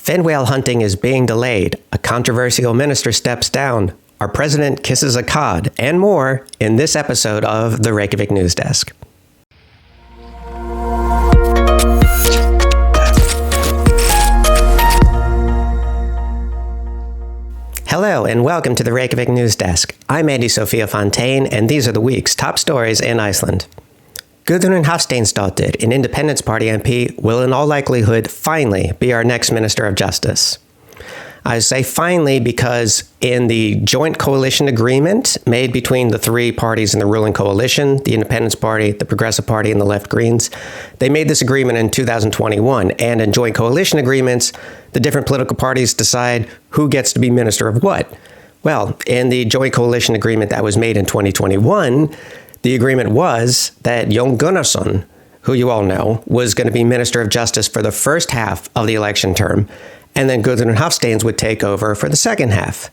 Fin whale hunting is being delayed. A controversial minister steps down. Our president kisses a cod, and more in this episode of the Reykjavik Newsdesk. Hello and welcome to the Reykjavik Newsdesk. I'm Andie Sophia Fontaine, and these are the week's top stories in Iceland. Guðrún Hafsteinsdóttir, an Independence Party MP, will in all likelihood finally be our next Minister of Justice. I say finally because in the joint coalition agreement made between the three parties in the ruling coalition, the Independence Party, the Progressive Party, and the Left Greens, they made this agreement in 2021. And in joint coalition agreements, the different political parties decide who gets to be minister of what. Well, in the joint coalition agreement that was made in 2021, the agreement was that Jón Gunnarsson, who you all know, was going to be Minister of Justice for the first half of the election term, and then Guðrún Hafsteins would take over for the second half.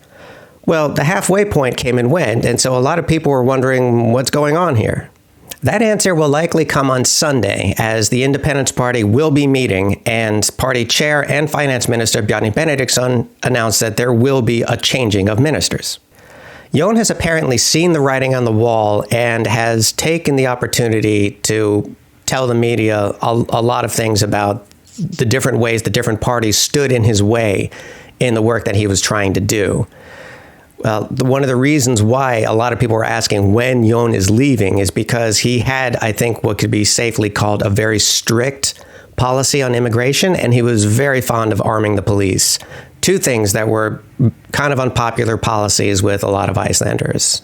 Well, the halfway point came and went, and so a lot of people were wondering what's going on here. That answer will likely come on Sunday, as the Independence Party will be meeting, and Party Chair and Finance Minister Bjarni Benediktsson announced that there will be a changing of ministers. Jón has apparently seen the writing on the wall and has taken the opportunity to tell the media a lot of things about the different ways the different parties stood in his way in the work that he was trying to do. One of the reasons why a lot of people were asking when Jón is leaving is because he had, I think, what could be safely called a very strict policy on immigration, and he was very fond of arming the police. Two things that were kind of unpopular policies with a lot of Icelanders.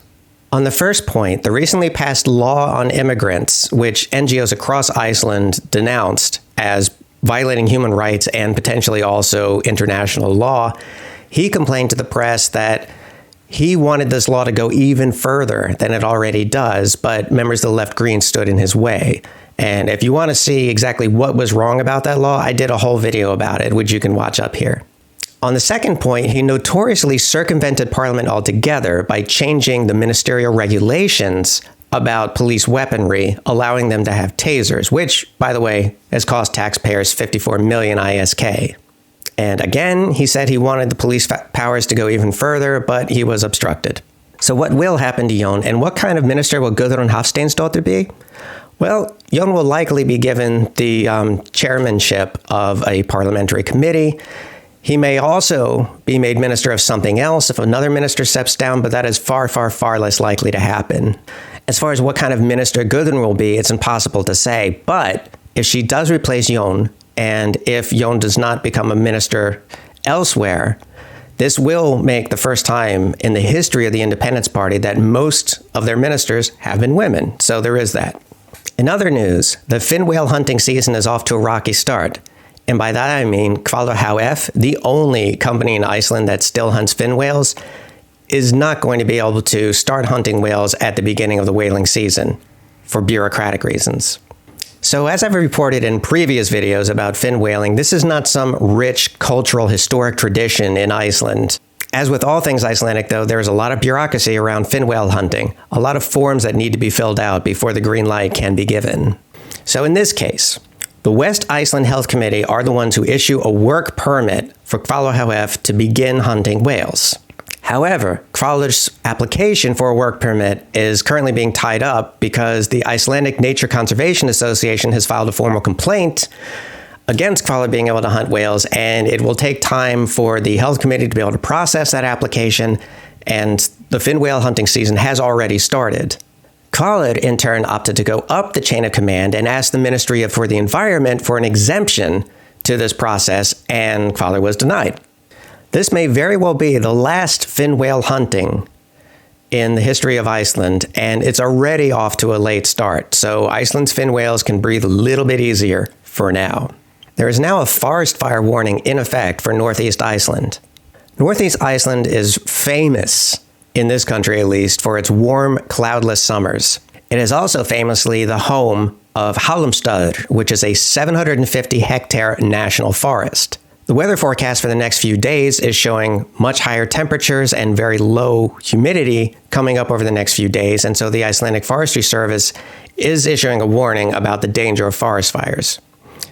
On the first point, the recently passed law on immigrants, which NGOs across Iceland denounced as violating human rights and potentially also international law, he complained to the press that he wanted this law to go even further than it already does, but members of the Left Greens stood in his way. And if you want to see exactly what was wrong about that law, I did a whole video about it, which you can watch up here. On the second point, he notoriously circumvented Parliament altogether by changing the ministerial regulations about police weaponry, allowing them to have tasers, which, by the way, has cost taxpayers 54 million ISK. And again, he said he wanted the police powers to go even further, but he was obstructed. So what will happen to Jón, and what kind of minister will Guðrún Hafsteinsdóttir be? Well, Jón will likely be given the chairmanship of a parliamentary committee. He may also be made minister of something else if another minister steps down, but that is far, far, far less likely to happen. As far as what kind of minister Guðrún will be, it's impossible to say. But if she does replace Jón, and if Jón does not become a minister elsewhere, this will make the first time in the history of the Independence Party that most of their ministers have been women. So there is that. In other news, the fin whale hunting season is off to a rocky start. And by that I mean Hvalur HF, the only company in Iceland that still hunts fin whales, is not going to be able to start hunting whales at the beginning of the whaling season for bureaucratic reasons. So as I've reported in previous videos about fin whaling, this is not some rich cultural historic tradition in Iceland. As with all things Icelandic, though, there's a lot of bureaucracy around fin whale hunting, a lot of forms that need to be filled out before the green light can be given. So in this case, the West Iceland Health Committee are the ones who issue a work permit for Hvalur HF to begin hunting whales. However, Hvalur's application for a work permit is currently being tied up because the Icelandic Nature Conservation Association has filed a formal complaint against Hvalur being able to hunt whales, and it will take time for the health committee to be able to process that application, and the fin whale hunting season has already started. Hvalur, in turn, opted to go up the chain of command and asked the Ministry for the Environment for an exemption to this process, and Hvalur was denied. This may very well be the last fin whale hunting in the history of Iceland, and it's already off to a late start, so Iceland's fin whales can breathe a little bit easier for now. There is now a forest fire warning in effect for Northeast Iceland. Northeast Iceland is famous, in this country at least, for its warm, cloudless summers. It is also famously the home of Hallumstaður, which is a 750-hectare national forest. The weather forecast for the next few days is showing much higher temperatures and very low humidity coming up over the next few days, and so the Icelandic Forestry Service is issuing a warning about the danger of forest fires.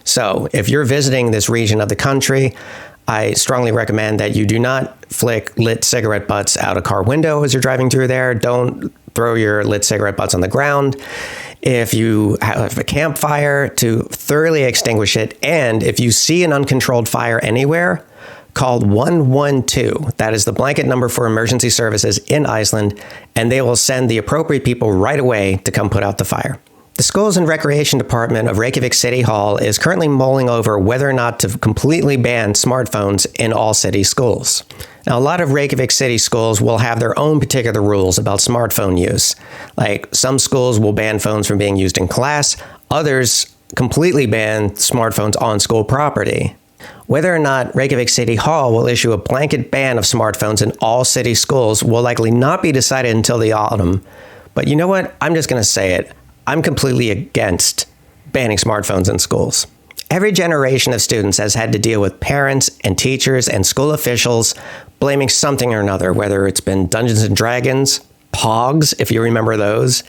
So if you're visiting this region of the country, I strongly recommend that you do not flick lit cigarette butts out a car window as you're driving through there. Don't throw your lit cigarette butts on the ground. If you have a campfire, to thoroughly extinguish it. And if you see an uncontrolled fire anywhere, call 112. That is the blanket number for emergency services in Iceland, and they will send the appropriate people right away to come put out the fire. The Schools and Recreation Department of Reykjavik City Hall is currently mulling over whether or not to completely ban smartphones in all city schools. Now, a lot of Reykjavik City schools will have their own particular rules about smartphone use. Like, some schools will ban phones from being used in class, others completely ban smartphones on school property. Whether or not Reykjavik City Hall will issue a blanket ban of smartphones in all city schools will likely not be decided until the autumn. But you know what? I'm just going to say it. I'm completely against banning smartphones in schools. Every generation of students has had to deal with parents and teachers and school officials blaming something or another, whether it's been Dungeons and Dragons, Pogs, if you remember those,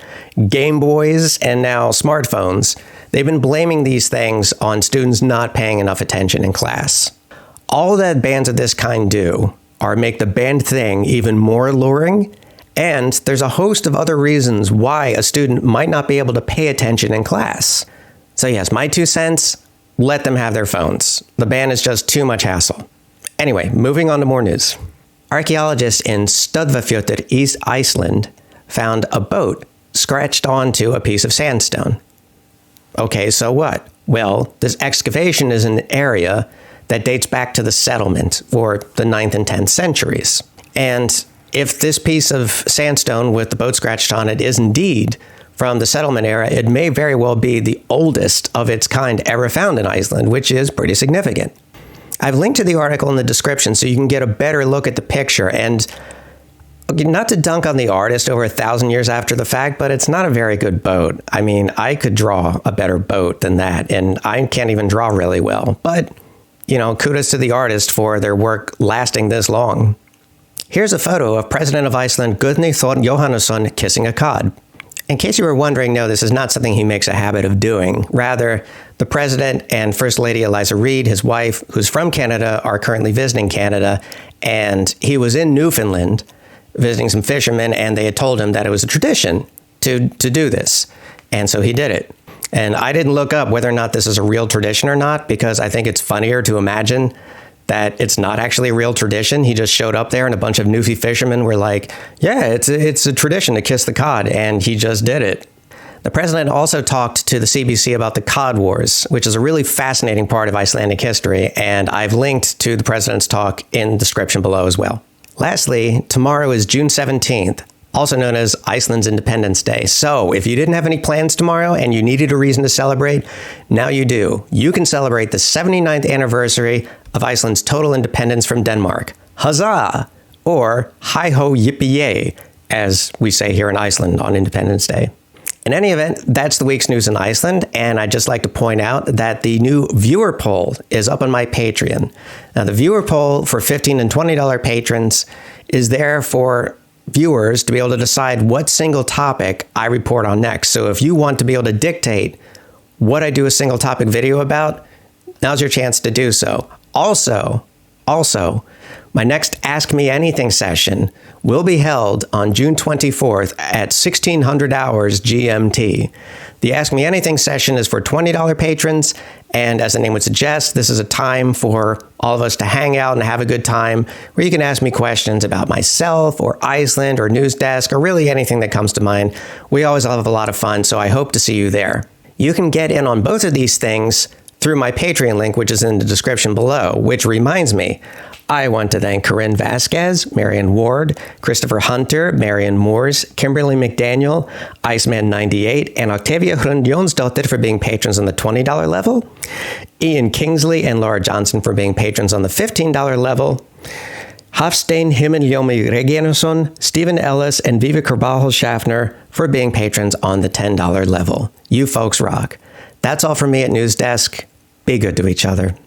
Game Boys, and now smartphones. They've been blaming these things on students not paying enough attention in class. All that bans of this kind do are make the banned thing even more alluring, and there's a host of other reasons why a student might not be able to pay attention in class. So yes, my 2 cents, let them have their phones. The ban is just too much hassle. Anyway, moving on to more news. Archaeologists in Stöðvarfjöllur, East Iceland, found a boat scratched onto a piece of sandstone. Okay, so what? Well, this excavation is in an area that dates back to the settlement for the 9th and 10th centuries. And if this piece of sandstone with the boat scratched on it is indeed from the settlement era, it may very well be the oldest of its kind ever found in Iceland, which is pretty significant. I've linked to the article in the description so you can get a better look at the picture. And not to dunk on the artist over 1,000 years after the fact, but it's not a very good boat. I mean, I could draw a better boat than that, and I can't even draw really well. But, kudos to the artist for their work lasting this long. Here's a photo of President of Iceland, Guðni Þór Jóhannesson, kissing a cod. In case you were wondering, no, this is not something he makes a habit of doing. Rather, the President and First Lady Eliza Reid, his wife, who's from Canada, are currently visiting Canada, and he was in Newfoundland visiting some fishermen, and they had told him that it was a tradition to do this. And so he did it. And I didn't look up whether or not this is a real tradition or not, because I think it's funnier to imagine that it's not actually a real tradition. He just showed up there and a bunch of Newfie fishermen were like, yeah, it's a tradition to kiss the cod, and he just did it. The president also talked to the CBC about the Cod Wars, which is a really fascinating part of Icelandic history, and I've linked to the president's talk in the description below as well. Lastly, tomorrow is June 17th, also known as Iceland's Independence Day. So if you didn't have any plans tomorrow and you needed a reason to celebrate, now you do. You can celebrate the 79th anniversary of Iceland's total independence from Denmark. Huzzah! Or hi-ho yippee-yay, as we say here in Iceland on Independence Day. In any event, that's the week's news in Iceland, and I'd just like to point out that the new viewer poll is up on my Patreon. Now, the viewer poll for $15 and $20 patrons is there for viewers to be able to decide what single topic I report on next. So if you want to be able to dictate what I do a single topic video about, now's your chance to do so. Also, my next Ask Me Anything session will be held on June 24th at 1600 hours GMT. The Ask Me Anything session is for $20 patrons, and as the name would suggest, this is a time for all of us to hang out and have a good time, where you can ask me questions about myself or Iceland or Newsdesk or really anything that comes to mind. We always have a lot of fun, so I hope to see you there. You can get in on both of these things through my Patreon link, which is in the description below, which reminds me, I want to thank Corinne Vasquez, Marion Ward, Christopher Hunter, Marion Moores, Kimberly McDaniel, Iceman98, and Octavia Hrund Jonsdottir for being patrons on the $20 level, Ian Kingsley and Laura Johnson for being patrons on the $15 level, Hafstein Himmeljomi Regiansson, Stephen Ellis, and Viva Carvajal Schaffner for being patrons on the $10 level. You folks rock. That's all from me at Newsdesk. Be good to each other.